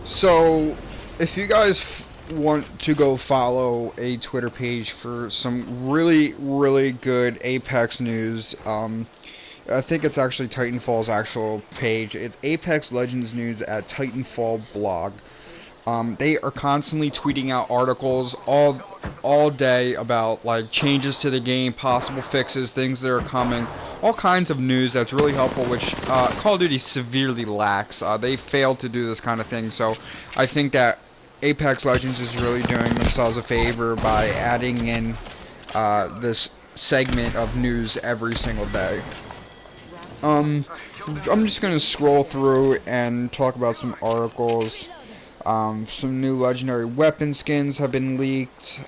So, if you guys want to go follow a Twitter page for some really, really good Apex news, I think it's actually Titanfall's actual page. It's Apex Legends News at Titanfall blog. They are constantly tweeting out articles all day about like changes to the game, possible fixes, things that are coming, all kinds of news that's really helpful, which Call of Duty severely lacks. They failed to do this kind of thing, so I think that Apex Legends is really doing themselves a favor by adding in this segment of news every single day. Um, I'm just gonna scroll through and talk about some articles. Some new legendary weapon skins have been leaked.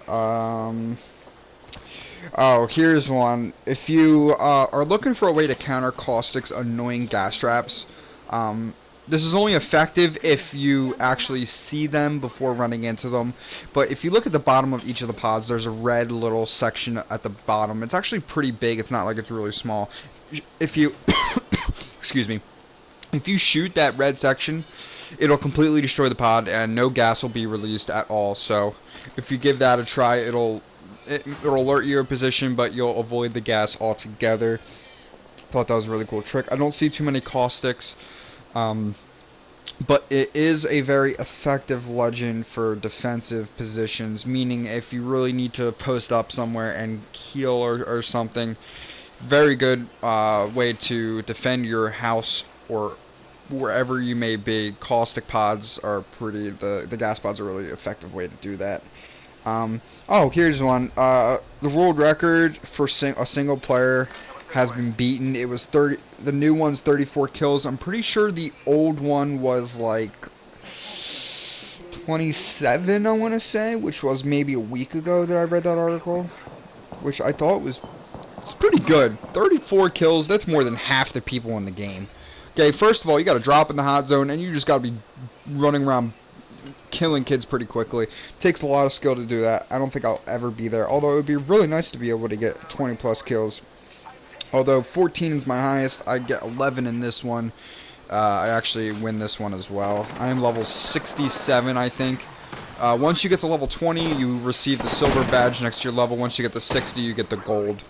Oh, here's one. If you are looking for a way to counter Caustic's annoying gas traps, this is only effective if you actually see them before running into them. But if you look at the bottom of each of the pods, there's a red little section at the bottom. It's actually pretty big. It's not like it's really small. If you, excuse me, if you shoot that red section, it'll completely destroy the pod and no gas will be released at all. So if you give that a try, it'll alert your position, but you'll avoid the gas altogether. Thought that was a really cool trick. I don't see too many caustics, but it is a very effective legend for defensive positions, meaning if you really need to post up somewhere and heal or something, very good way to defend your house or wherever you may be. Caustic pods are the gas pods are a really effective way to do that. Oh, here's one. The world record for a single player has been beaten. It was 30. The new one's 34 kills. I'm pretty sure the old one was like 27, I want to say, which was maybe a week ago that I read that article, which I thought was it's pretty good. 34 kills, that's more than half the people in the game. Okay, first of all, you got to drop in the hot zone, and you just got to be running around killing kids pretty quickly. It takes a lot of skill to do that. I don't think I'll ever be there, although it would be really nice to be able to get 20 plus kills. Although 14 is my highest, I get 11 in this one. I actually win this one as well. I am level 67, I think. Once you get to level 20, you receive the silver badge next to your level. Once you get to 60, you get the gold.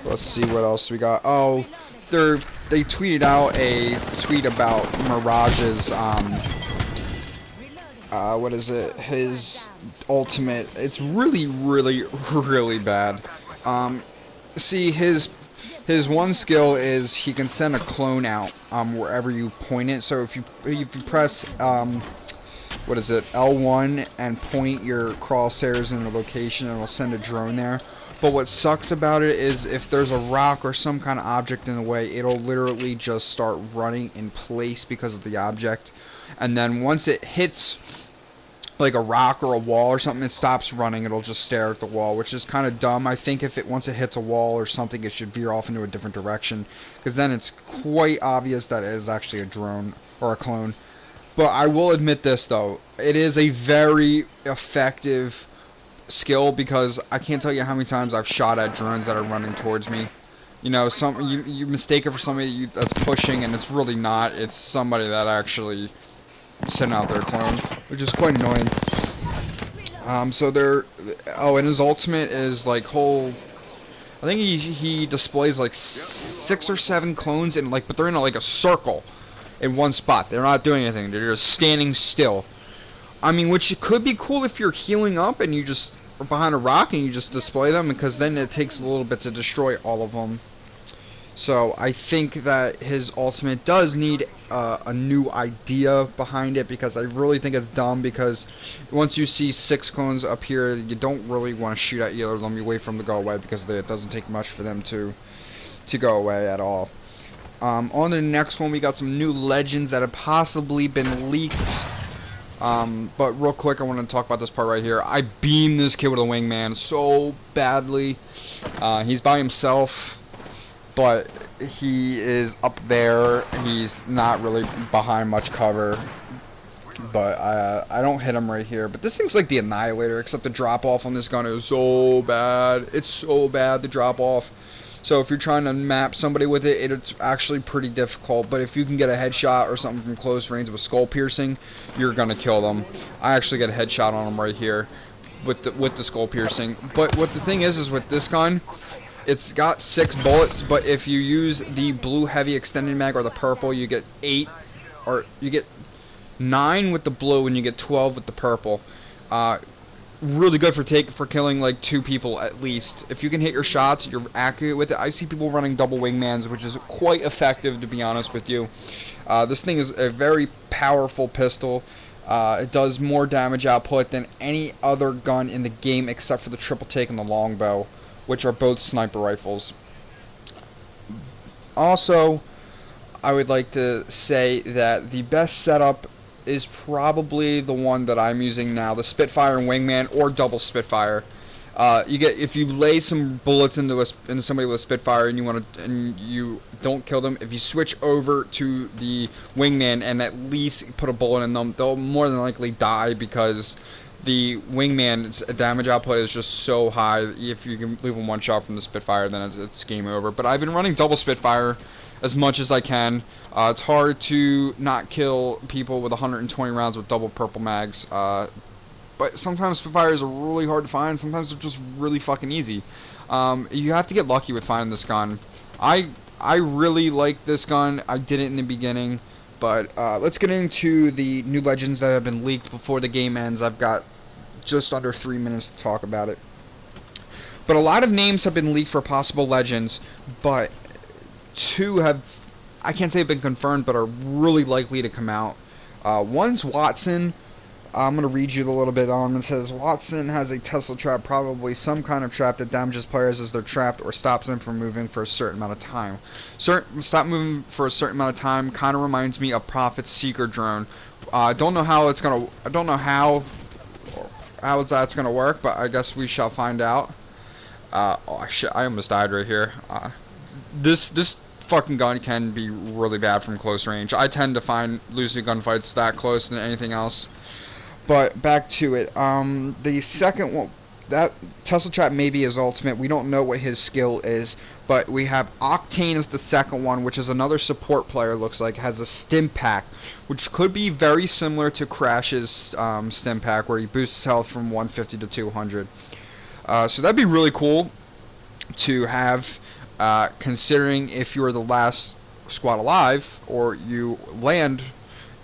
Let's see what else we got. Oh, they tweeted out a tweet about Mirage's what is it? His ultimate. It's really, really, really bad. See, his one skill is he can send a clone out wherever you point it. So if you press what is it, L1 and point your crosshairs in a location, and it'll send a drone there. But what sucks about it is if there's a rock or some kind of object in the way, it'll literally just start running in place because of the object. And then once it hits like a rock or a wall or something, it stops running. It'll just stare at the wall, which is kind of dumb. I think if once it hits a wall or something, it should veer off into a different direction, because then it's quite obvious that it is actually a drone or a clone. But I will admit this though, it is a very effective skill, because I can't tell you how many times I've shot at drones that are running towards me. You know, you mistake it for somebody that's pushing, and it's really not. It's somebody that actually sent out their clone, which is quite annoying. So and his ultimate is like I think he displays like 6 or 7 clones in but they're in like a circle in one spot. They're not doing anything. They're just standing still. I mean, which could be cool if you're healing up and you just are behind a rock and you just display them, because then it takes a little bit to destroy all of them. So I think that his ultimate does need a new idea behind it, because I really think it's dumb, because once you see 6 clones up here, you don't really want to shoot at either of them. You wait for them to go away, because it doesn't take much for them to go away at all. On to the next one, we got some new legends that have possibly been leaked. But real quick, I want to talk about this part right here. I beamed this kid with a wingman so badly. He's by himself, but he is up there. He's not really behind much cover. But I don't hit him right here. But this thing's like the Annihilator, except the drop off on this gun is so bad. It's so bad, the drop off. So if you're trying to map somebody with it, it's actually pretty difficult. But if you can get a headshot or something from close range with skull piercing, you're gonna kill them. I actually get a headshot on them right here with the skull piercing. But what the thing is with this gun, it's got 6 bullets, but if you use the blue heavy extended mag or the purple, you get 8, or you get 9 with the blue and you get 12 with the purple. Really good for killing like 2 people at least. If you can hit your shots, you're accurate with it. I see people running double wingmans, which is quite effective, to be honest with you. This thing is a very powerful pistol. It does more damage output than any other gun in the game except for the triple take and the longbow, which are both sniper rifles. Also, I would like to say that the best setup is probably the one that I'm using now, the Spitfire and Wingman, or double Spitfire. If you lay some bullets into somebody with a Spitfire and you don't kill them, if you switch over to the Wingman and at least put a bullet in them, they'll more than likely die, because the Wingman's damage output is just so high. If you can leave them one shot from the Spitfire, then it's game over. But I've been running double Spitfire as much as I can. It's hard to not kill people with 120 rounds with double purple mags. But sometimes Spitfires are really hard to find. Sometimes they're just really fucking easy. You have to get lucky with finding this gun. I really like this gun. I did it in the beginning. But let's get into the new legends that have been leaked before the game ends. I've got just under 3 minutes to talk about it. But a lot of names have been leaked for possible legends, but 2 have, I can't say have been confirmed, but are really likely to come out. One's Watson. I'm going to read you a little bit on. It says, Watson has a Tesla trap, probably some kind of trap that damages players as they're trapped or stops them from moving for a certain amount of time. Stop moving for a certain amount of time kind of reminds me of Prophet's Seeker drone. I don't know how that's going to work, but I guess we shall find out. Oh shit, I almost died right here. This fucking gun can be really bad from close range. I tend to find losing gunfights that close than anything else. But back to it. The second one, that Tesla trap may be his ultimate. We don't know what his skill is, but we have Octane as the second one, which is another support player. Looks like has a stim pack, which could be very similar to Crash's stim pack, where he boosts health from 150 to 200. So that'd be really cool to have. Considering if you're the last squad alive, or you land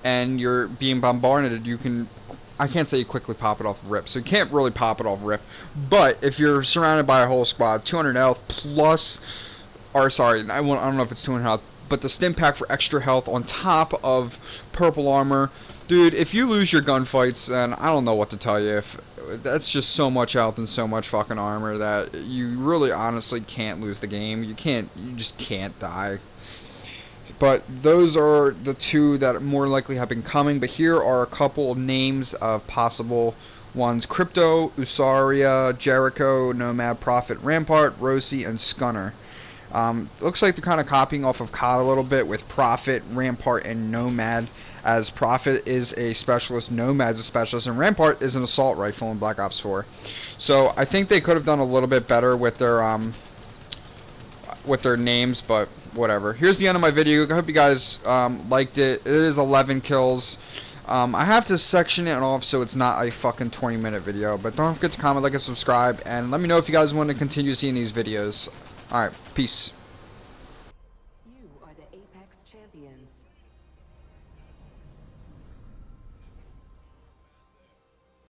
and you're being bombarded, you can, I can't say you quickly pop it off rip, so you can't really pop it off rip, but if you're surrounded by a whole squad, 200 health plus, or sorry, I don't know if it's 200 health, but the stim pack for extra health on top of purple armor, dude, if you lose your gunfights, then I don't know what to tell you. If that's just so much health and so much fucking armor that you really honestly can't lose the game. You just can't die. But those are the 2 that more likely have been coming. But here are a couple of names of possible ones: Crypto, Usaria, Jericho, Nomad, Prophet, Rampart, Rosie, and Scunner. Looks like they're kind of copying off of COD a little bit with Prophet, Rampart, and Nomad, as Prophet is a specialist, Nomad's a specialist, and Rampart is an assault rifle in Black Ops 4. So I think they could have done a little bit better with their names, but whatever. Here's the end of my video. I hope you guys liked it. It is 11 kills. I have to section it off so it's not a fucking 20-minute video, but don't forget to comment, like, and subscribe, and let me know if you guys want to continue seeing these videos. Alright, peace. You are the Apex champions.